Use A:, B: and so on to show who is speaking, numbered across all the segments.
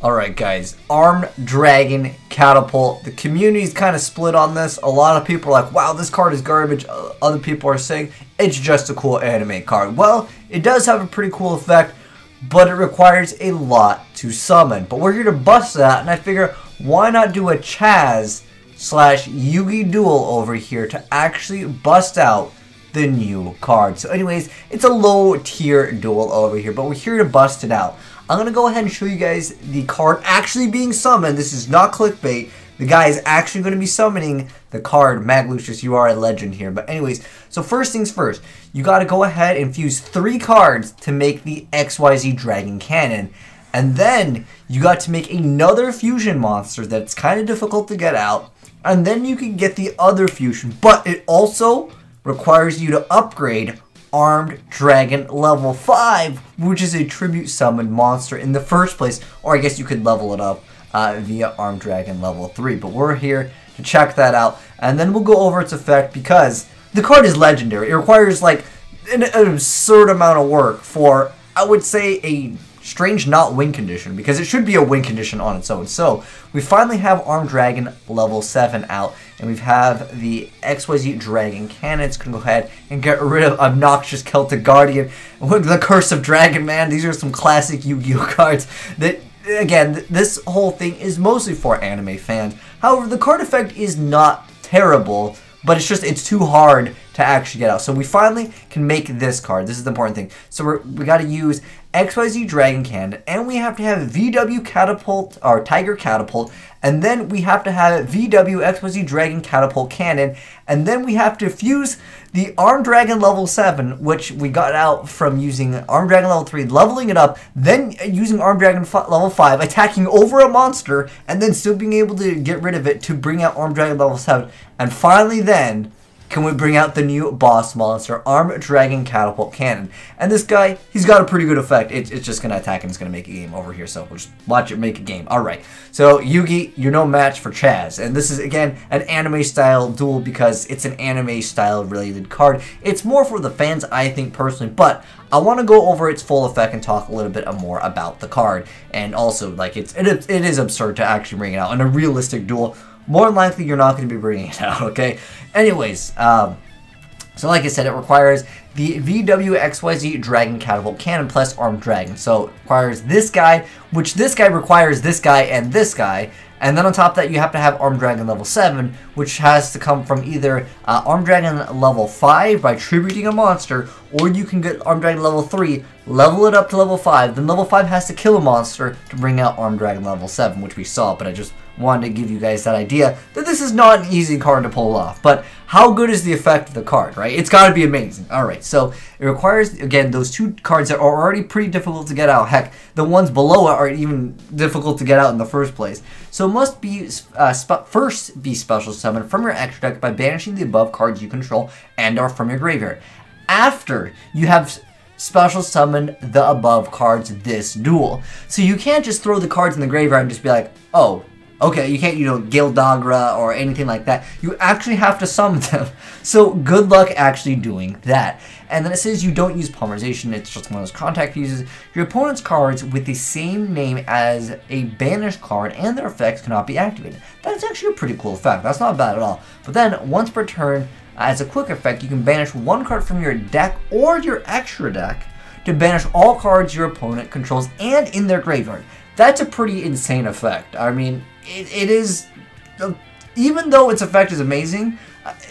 A: Alright guys, Armed Dragon Catapult. The community's kind of split on this. A lot of people are like, wow, this card is garbage. Other people are saying, it's just a cool anime card. Well, it does have a pretty cool effect, but it requires a lot to summon. But we're here to bust that, and I figure, why not do a CHAZZ / Yu-Gi duel over here to actually bust out the new card. So anyways, it's a low tier duel over here, but we're here to bust it out. I'm going to go ahead and show you guys the card actually being summoned. This is not clickbait. The guy is actually going to be summoning the card. Maglucius, you are a legend here. But anyways, so first things first, you got to go ahead and fuse 3 cards to make the XYZ Dragon Cannon. And then you got to make another fusion monster that's kind of difficult to get out. And then you can get the other fusion. But it also requires you to upgrade Armed Dragon level 5, which is a tribute summoned monster in the first place, or I guess you could level it up via Armed Dragon level 3, but we're here to check that out, and then we'll go over its effect because the card is legendary. It requires like an absurd amount of work for, I would say, a strange not win condition, because it should be a win condition on its own. So we finally have Armed Dragon level 7 out, and we have the XYZ Dragon Cannon. It's gonna go ahead and get rid of Obnoxious Celtic Guardian, the Curse of Dragon Man. These are some classic Yu-Gi-Oh cards that, again, this whole thing is mostly for anime fans. However, the card effect is not terrible, but it's too hard to actually get out. So we finally can make this card. This is the important thing. So we got to use XYZ Dragon Cannon, and we have to have VW Catapult, or Tiger Catapult, and then we have to have VW XYZ Dragon Catapult Cannon, and then we have to fuse the Armed Dragon level 7, which we got out from using Armed Dragon level 3, leveling it up, then using Armed Dragon level 5, attacking over a monster, and then still being able to get rid of it to bring out Armed Dragon level 7, and finally then can we bring out the new boss monster, Armed Dragon Catapult Cannon. And this guy, he's got a pretty good effect. It's just going to attack and it's going to make a game over here. So we'll just watch it make a game. Alright, so Yugi, you're no match for CHAZZ. And this is, again, an anime-style duel because it's an anime-style related card. It's more for the fans, I think, personally. But I want to go over its full effect and talk a little bit more about the card. And also, like, it is absurd to actually bring it out in a realistic duel. More than likely, you're not going to be bringing it out, okay? Anyways, so like I said, it requires the VW XYZ Dragon Catapult Cannon plus Armed Dragon. So it requires this guy, which this guy requires this guy and this guy. And then on top of that, you have to have Armed Dragon level 7, which has to come from either Armed Dragon level 5 by tributing a monster, or you can get Armed Dragon level 3, level it up to level 5, then level 5 has to kill a monster to bring out Armed Dragon level 7, which we saw, but I just wanted to give you guys that idea that this is not an easy card to pull off. But how good is the effect of the card, right? It's got to be amazing. Alright, so it requires, again, those 2 cards that are already pretty difficult to get out. Heck, the ones below it are even difficult to get out in the first place. So it must be first be special summoned from your extra deck by banishing the above cards you control and or from your graveyard. After you have special summoned the above cards this duel. So you can't just throw the cards in the graveyard and just be like, oh, okay, you can't, Gildagra or anything like that. You actually have to summon them. So good luck actually doing that. And then it says you don't use polymerization. It's just one of those contact fuses. Your opponent's cards with the same name as a banished card and their effects cannot be activated. That's actually a pretty cool effect. That's not bad at all. But then once per turn, as a quick effect, you can banish 1 card from your deck or your extra deck to banish all cards your opponent controls and in their graveyard. That's a pretty insane effect. I mean, it is, even though its effect is amazing,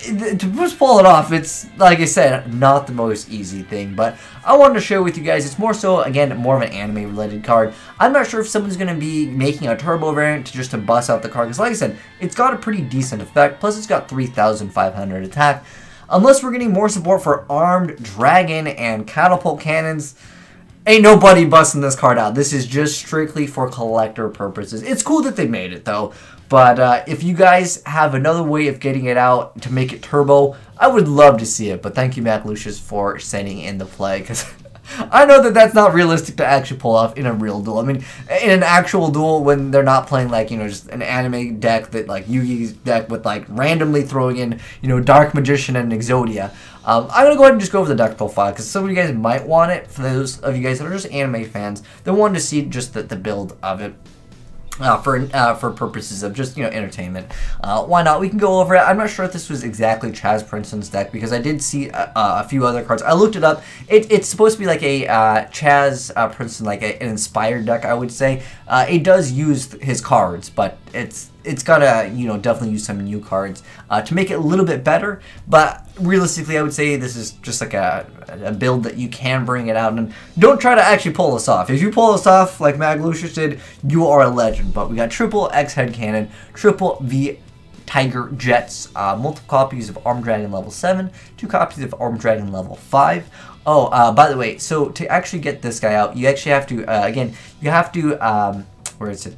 A: to just pull it off, it's, like I said, not the most easy thing. But I wanted to share with you guys, it's more so, again, more of an anime-related card. I'm not sure if someone's going to be making a turbo variant just to bust out the card, because like I said, it's got a pretty decent effect, plus it's got 3,500 attack. Unless we're getting more support for Armed Dragon and Catapult Cannons, ain't nobody busting this card out. This is just strictly for collector purposes. It's cool that they made it, though. But if you guys have another way of getting it out to make it turbo, I would love to see it. But thank you, Maglucius, for sending in the play, because I know that that's not realistic to actually pull off in a real duel. I mean, in an actual duel when they're not playing, like, just an anime deck that, like, Yugi's deck with, like, randomly throwing in, Dark Magician and Exodia. I'm going to go ahead and just go over the deck profile, because some of you guys might want it. For those of you guys that are just anime fans, they wanted to see just the build of it. for purposes of just, you know, entertainment. Why not? We can go over it. I'm not sure if this was exactly CHAZZ Princeton's deck because I did see a few other cards. I looked it up. It's supposed to be like a CHAZZ Princeton, like an inspired deck, I would say. It does use his cards, but it's gotta, you know, definitely use some new cards to make it a little bit better. But realistically, I would say this is just like a build that you can bring it out, and don't try to actually pull this off. If you pull this off like Maglucious did, you are a legend. But we got triple X head cannon, triple V Tiger Jets, multiple copies of Armed Dragon level 7, 2 copies of Armed Dragon level 5. Oh, by the way, so to actually get this guy out, you actually have to, again, you have to, where is it,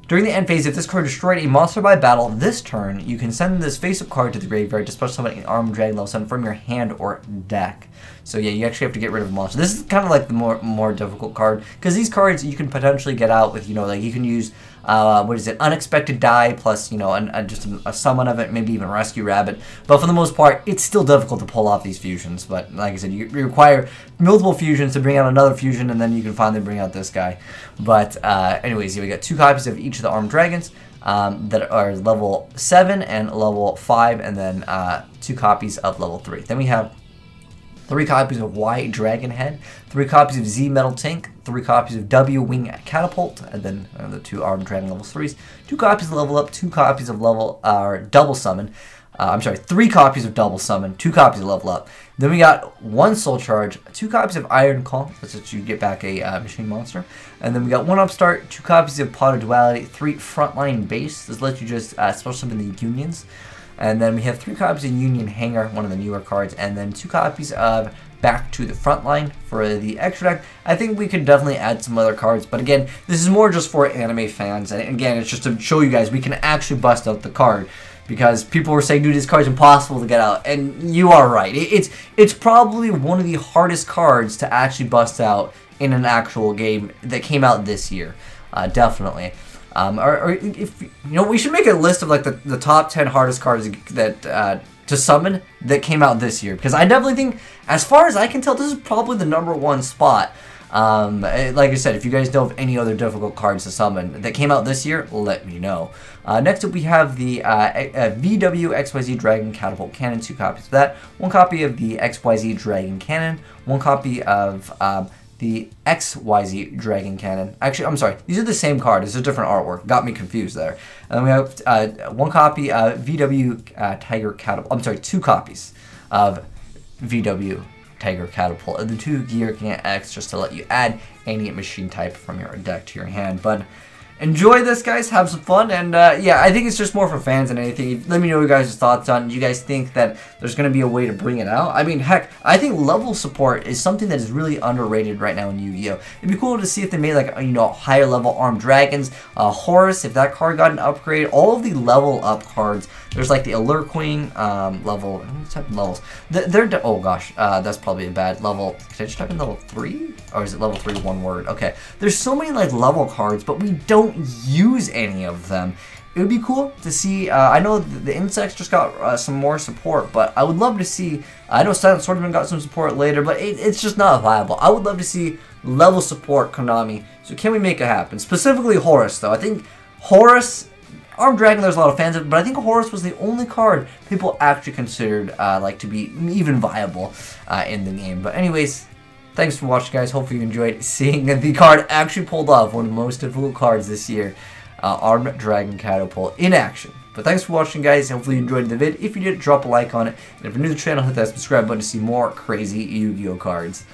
A: during the end phase, if this card destroyed a monster by battle this turn, you can send this face-up card to the graveyard to special summon an Armed Dragon level 7 from your hand or deck. So yeah, you actually have to get rid of a monster. This is kind of like the more difficult card, because these cards you can potentially get out with, you know, like you can use, what is it, Unexpected Die plus, you know, just a summon of it, maybe even Rescue Rabbit. But for the most part, it's still difficult to pull off these fusions. But like I said, you require multiple fusions to bring out another fusion, and then you can finally bring out this guy. But anyways, yeah, we got 2 copies of each of the Armed Dragons that are level 7 and level 5, and then 2 copies of level 3. Then we have 3 copies of Y Dragon Head, 3 copies of Z Metal Tank, 3 copies of W Wing Catapult, and then the 2 Armed Dragon level 3s, 2 copies of Level Up, 2 copies of Double Summon. I'm sorry, 3 copies of Double Summon, 2 copies of Level Up. Then we got 1 Soul Charge, 2 copies of Iron Call, that's what you get back a Machine Monster. And then we got 1 Upstart, 2 copies of Pot of Duality, 3 Frontline Base. This lets you just special summon the Unions. And then we have 3 copies of Union Hangar, one of the newer cards, and then 2 copies of Back to the Frontline for the extra deck. I think we could definitely add some other cards, but again, this is more just for anime fans, and again, it's just to show you guys we can actually bust out the card, because people were saying, dude, this card's impossible to get out, and you are right. It's probably one of the hardest cards to actually bust out in an actual game that came out this year, definitely. Or if you know, we should make a list of like the top 10 hardest cards that to summon that came out this year, because I definitely think, as far as I can tell, this is probably the #1 spot. Like I said, if you guys know of any other difficult cards to summon that came out this year, let me know. Next up, we have the VW XYZ Dragon Catapult Cannon, 2 copies of that, 1 copy of the XYZ Dragon Cannon, 1 copy of the XYZ Dragon Cannon. Actually, I'm sorry, these are the same card. It's a different artwork. Got me confused there. And then we have 1 copy of VW Tiger Catapult. I'm sorry, 2 copies of VW Tiger Catapult. And the 2 Gear King X, just to let you add any machine type from your deck to your hand. But enjoy this, guys. Have some fun. And yeah, I think it's just more for fans than anything. Let me know your guys' thoughts on it. Do you guys think that there's going to be a way to bring it out? I mean, heck, I think level support is something that is really underrated right now in Yu-Gi-Oh! It'd be cool to see if they made, like, you know, higher level Armed Dragons, Horus, if that card got an upgrade. All of the level up cards. There's like the Allure Queen level. What type of levels? Oh gosh, that's probably a bad level. Can I just type in level 3? Or is it level 3 one word? Okay. There's so many like level cards, but we don't use any of them. It would be cool to see. I know the insects just got some more support, but I would love to see. I know Silent Swordsman got some support later, but it's just not viable. I would love to see level support, Konami. So can we make it happen? Specifically Horus, though. I think Horus. Armed Dragon, there's a lot of fans of it, but I think Horus was the only card people actually considered like to be even viable in the game. But anyways, thanks for watching, guys. Hopefully you enjoyed seeing the card actually pulled off one of the most difficult cards this year, Armed Dragon Catapult in action. But thanks for watching, guys. Hopefully you enjoyed the vid. If you did, drop a like on it. And if you're new to the channel, hit that subscribe button to see more crazy Yu-Gi-Oh cards.